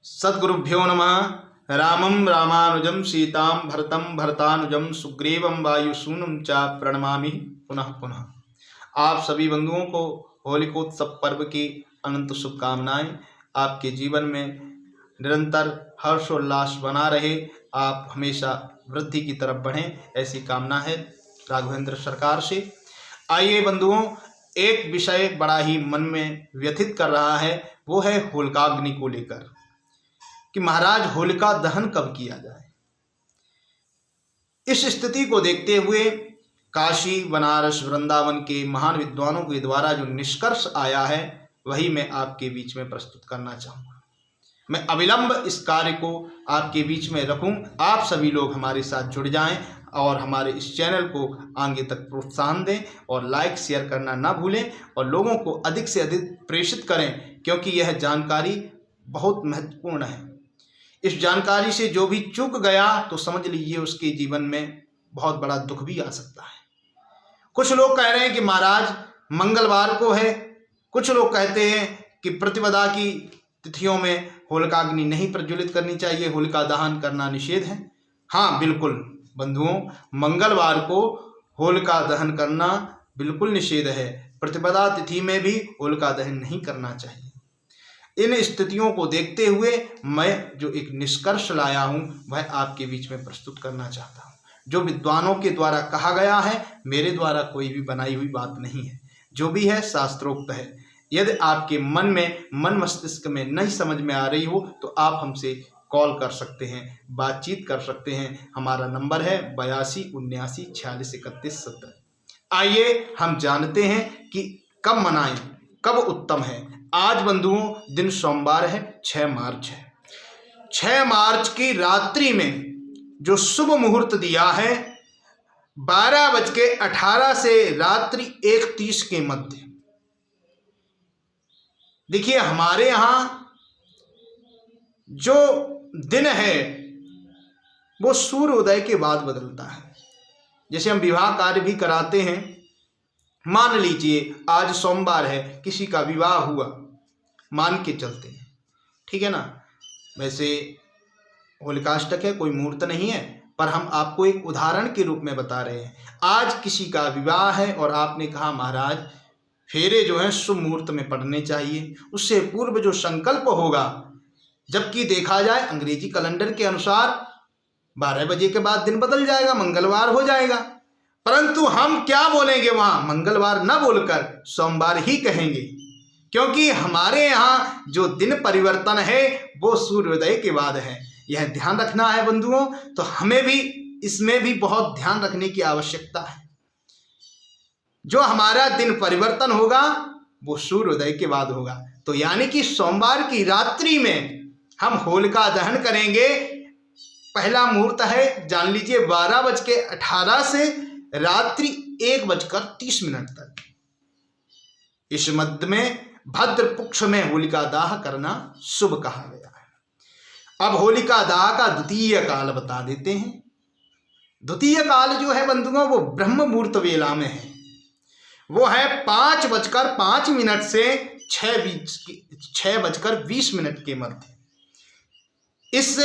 सद्गुरुभ्यो नमः। रामं रामानुजं सीतां भरतं भरतानुजं सुग्रीवं वायुसूनुं च प्रणमामि पुनः पुनः। आप सभी बंधुओं को होलिकोत्सव पर्व की अनंत शुभकामनाएं। आपके जीवन में निरंतर हर्षोल्लास बना रहे, आप हमेशा वृद्धि की तरफ बढ़ें, ऐसी कामना है राघवेंद्र सरकार से। आइए बंधुओं, एक विषय बड़ा ही मन में व्यथित कर रहा है, वो है होलिकाग्नि को लेकर कि महाराज होलिका दहन कब किया जाए। इस स्थिति को देखते हुए काशी, बनारस, वृंदावन के महान विद्वानों के द्वारा जो निष्कर्ष आया है वही मैं आपके बीच में प्रस्तुत करना चाहूँगा। मैं अविलंब इस कार्य को आपके बीच में रखूं। आप सभी लोग हमारे साथ जुड़ जाएं और हमारे इस चैनल को आगे तक प्रोत्साहन दें और लाइक शेयर करना ना भूलें और लोगों को अधिक से अधिक प्रेषित करें, क्योंकि यह जानकारी बहुत महत्वपूर्ण है। इस जानकारी से जो भी चूक गया तो समझ लीजिए उसके जीवन में बहुत बड़ा दुख भी आ सकता है। कुछ लोग कह रहे हैं कि महाराज मंगलवार को है, कुछ लोग कहते हैं कि प्रतिपदा की तिथियों में होलिकाग्नि नहीं प्रज्वलित करनी चाहिए, होलिका दहन करना निषेध है। हाँ बिल्कुल बंधुओं, मंगलवार को होलिका दहन करना बिल्कुल निषेध है। प्रतिपदा तिथि में भी होलिका दहन नहीं करना चाहिए। इन स्थितियों को देखते हुए मैं जो एक निष्कर्ष लाया हूं वह आपके बीच में प्रस्तुत करना चाहता हूं। जो विद्वानों के द्वारा कहा गया है, मेरे द्वारा कोई भी बनाई हुई बात नहीं है, जो भी है शास्त्रोक्त है। यदि आपके मन मस्तिष्क में नहीं समझ में आ रही हो तो आप हमसे कॉल कर सकते हैं, बातचीत कर सकते हैं। हमारा नंबर है 82 79 46 31 70। आइए हम जानते हैं कि कब मनाएं, कब उत्तम है। आज बंधुओं दिन सोमवार है, 6 मार्च है। 6 मार्च की रात्रि में जो शुभ मुहूर्त दिया है 12:18 से रात्रि 1:30 के मध्य। देखिए हमारे यहाँ जो दिन है वो सूर्योदय के बाद बदलता है। जैसे हम विवाह कार्य भी कराते हैं, मान लीजिए आज सोमवार है, किसी का विवाह हुआ, मान के चलते हैं, ठीक है ना। वैसे होलिकाष्टक है, कोई मुहूर्त नहीं है, पर हम आपको एक उदाहरण के रूप में बता रहे हैं। आज किसी का विवाह है और आपने कहा महाराज फेरे जो हैं शुभ मुहूर्त में पड़ने चाहिए, उससे पूर्व जो संकल्प होगा, जबकि देखा जाए अंग्रेजी कैलेंडर के अनुसार 12 बजे के बाद दिन बदल जाएगा, मंगलवार हो जाएगा। परंतु हम क्या बोलेंगे, वहां मंगलवार न बोलकर सोमवार ही कहेंगे, क्योंकि हमारे यहाँ जो दिन परिवर्तन है वो सूर्योदय के बाद है। यह ध्यान रखना है बंधुओं। तो हमें भी इसमें भी बहुत ध्यान रखने की आवश्यकता है। जो हमारा दिन परिवर्तन होगा वो सूर्योदय के बाद होगा। तो यानी कि सोमवार की रात्रि में हम होलिका दहन करेंगे। पहला मुहूर्त है, जान लीजिए 12:18 से रात्रि 1:30 तक। इस मध्य में भद्र पक्ष में होलिका दाह करना शुभ कहा गया है। अब होलिका दाह का द्वितीय काल बता देते हैं। द्वितीय काल जो है बंधुओं वो ब्रह्म मुहूर्त वेला में है। वो है 5:05 से 6:20 के मध्य। इस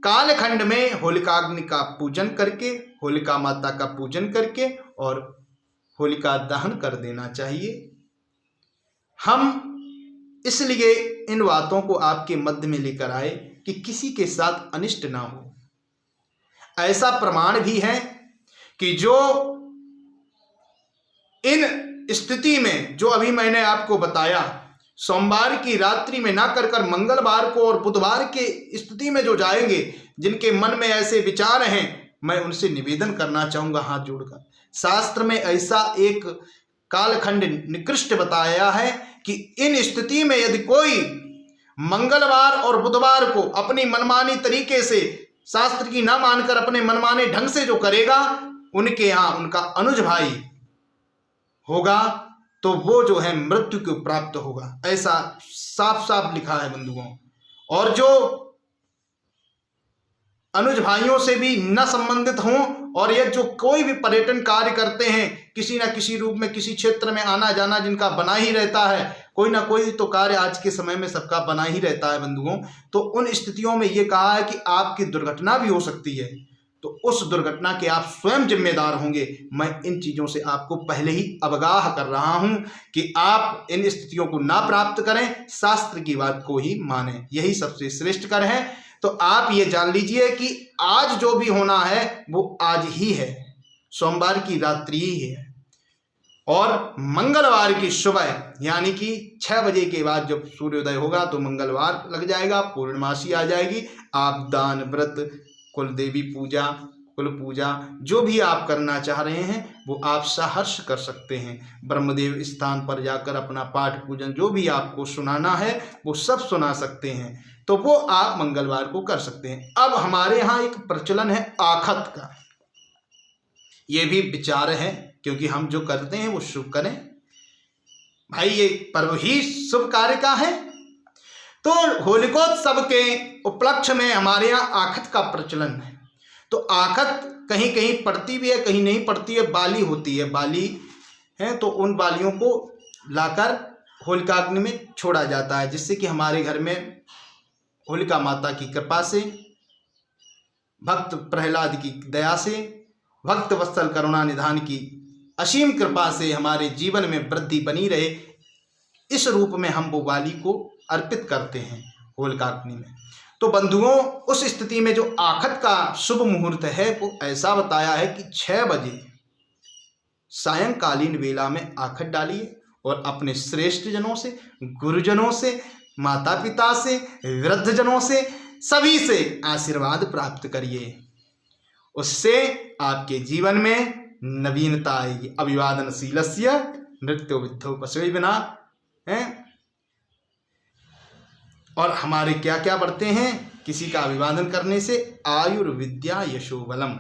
कालखंड में होलिकाग्नि का पूजन करके, होलिका माता का पूजन करके और होलिका दहन कर देना चाहिए। हम इसलिए इन बातों को आपके मध्य में लेकर आए कि किसी के साथ अनिष्ट ना हो। ऐसा प्रमाण भी है कि जो इन स्थिति में जो अभी मैंने आपको बताया, सोमवार की रात्रि में ना कर मंगलवार को और बुधवार के स्थिति में जो जाएंगे, जिनके मन में ऐसे विचार हैं, मैं उनसे निवेदन करना चाहूँगा हाथ जोड़कर। शास्त्र में ऐसा एक कालखंड निकृष्ट बताया है कि इन स्थिति में यदि कोई मंगलवार और बुधवार को अपनी मनमानी तरीके से, शास्त्र की ना मानकर अपने मनमाने ढंग से जो करेगा, उनके यहाँ उनका अनुज भाई होगा तो वो जो है मृत्यु को प्राप्त होगा। ऐसा साफ साफ लिखा है बंधुओं। और जो अनुज भाइयों से भी न संबंधित हों और ये जो कोई भी पर्यटन कार्य करते हैं, किसी न किसी रूप में किसी क्षेत्र में आना जाना जिनका बना ही रहता है, कोई ना कोई तो कार्य आज के समय में सबका बना ही रहता है बंधुओं। तो उन स्थितियों में ये कहा है कि आपकी दुर्घटना भी हो सकती है, तो उस दुर्घटना के आप स्वयं जिम्मेदार होंगे। मैं इन चीज़ों से आपको पहले ही अवगाह कर रहा हूं कि आप इन स्थितियों को ना प्राप्त करें, शास्त्र की बात को ही मानें, यही सबसे श्रेष्ठ कर है। तो आप ये जान लीजिए कि आज जो भी होना है वो आज ही है, सोमवार की रात्रि ही है, और मंगलवार की सुबह यानी कि 6 बजे के बाद जब सूर्योदय होगा तो मंगलवार लग जाएगा, पूर्णमासी आ जाएगी। आप दान, व्रत, कुल देवी पूजा, कुल पूजा जो भी आप करना चाह रहे हैं वो आप सहर्ष कर सकते हैं। ब्रह्मदेव स्थान पर जाकर अपना पाठ पूजन जो भी आपको सुनाना है वो सब सुना सकते हैं, तो वो आप मंगलवार को कर सकते हैं। अब हमारे यहाँ एक प्रचलन है आखत का, ये भी विचार है क्योंकि हम जो करते हैं वो शुभ करें भाई, ये पर्व ही शुभ कार्य का है। तो होलिकोत्सव के उपलक्ष्य में हमारे यहाँ आखत का प्रचलन है। तो आखत कहीं कहीं पड़ती भी है, कहीं नहीं पड़ती है, बाली होती है, बाली है, तो उन बालियों को लाकर होलिकाग्नि में छोड़ा जाता है, जिससे कि हमारे घर में होलिका माता की कृपा से, भक्त प्रहलाद की दया से, भक्त वत्सल करुणा निधान की असीम कृपा से हमारे जीवन में वृद्धि बनी रहे, इस रूप में हम वो बाली को अर्पित करते हैं होलिकाग्नि में। तो बंधुओं, उस स्थिति में जो आखत का शुभ मुहूर्त है वो ऐसा बताया है कि 6 बजे सायंकालीन वेला में आखत डालिए और अपने श्रेष्ठ जनों से, गुरुजनों से, माता पिता से, वृद्धजनों से, सभी से आशीर्वाद प्राप्त करिए। उससे आपके जीवन में नवीनता आएगी। अभिवादनशीलस्य नृत्यो विद्धो पशुविना है। और हमारे क्या क्या बढ़ते हैं, किसी का अभिवादन करने से आयुर्विद्या यशो बलम,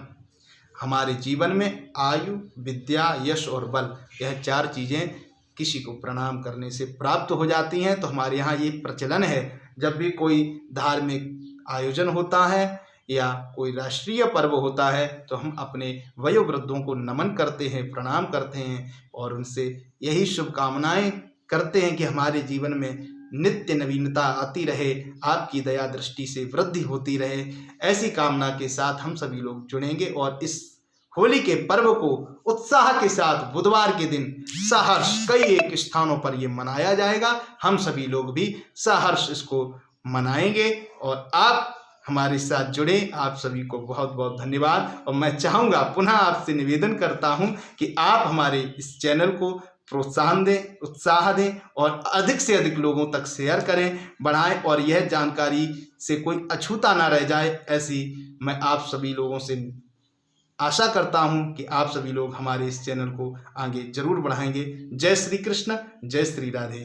हमारे जीवन में आयु, विद्या, यश और बल, यह 4 चीज़ें किसी को प्रणाम करने से प्राप्त हो जाती हैं। तो हमारे यहाँ ये प्रचलन है, जब भी कोई धार्मिक आयोजन होता है या कोई राष्ट्रीय पर्व होता है तो हम अपने वयोवृद्धों को नमन करते हैं, प्रणाम करते हैं और उनसे यही शुभकामनाएं करते हैं कि हमारे जीवन में नित्य नवीनता आती रहे, आपकी दया दृष्टि से वृद्धि होती रहे। ऐसी कामना के साथ हम सभी लोग जुड़ेंगे और इस होली के पर्व को उत्साह के साथ बुधवार के दिन सहर्ष कई एक स्थानों पर ये मनाया जाएगा। हम सभी लोग भी सहर्ष इसको मनाएंगे और आप हमारे साथ जुड़े। आप सभी को बहुत बहुत धन्यवाद। और मैं चाहूँगा, पुनः आपसे निवेदन करता हूँ कि आप हमारे इस चैनल को प्रोत्साहन दें, उत्साह दें और अधिक से अधिक लोगों तक शेयर करें, बढ़ाएं और यह जानकारी से कोई अछूता ना रह जाए, ऐसी मैं आप सभी लोगों से आशा करता हूं कि आप सभी लोग हमारे इस चैनल को आगे जरूर बढ़ाएंगे। जय श्री कृष्ण, जय श्री राधे।